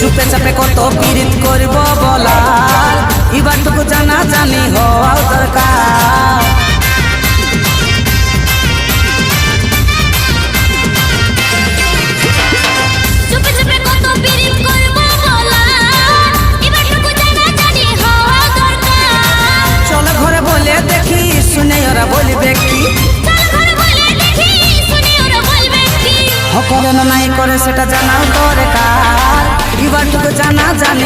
চুপে চাপে কত পীড়িত করব বলার এবারটুকু জানা জানি হওয়া দরকার। চল ঘরে বলে দেখি শুনে ওরা বলবে কি, করে না নাই করে সেটা জানাও দরকার। এবারটুকু জানা জানি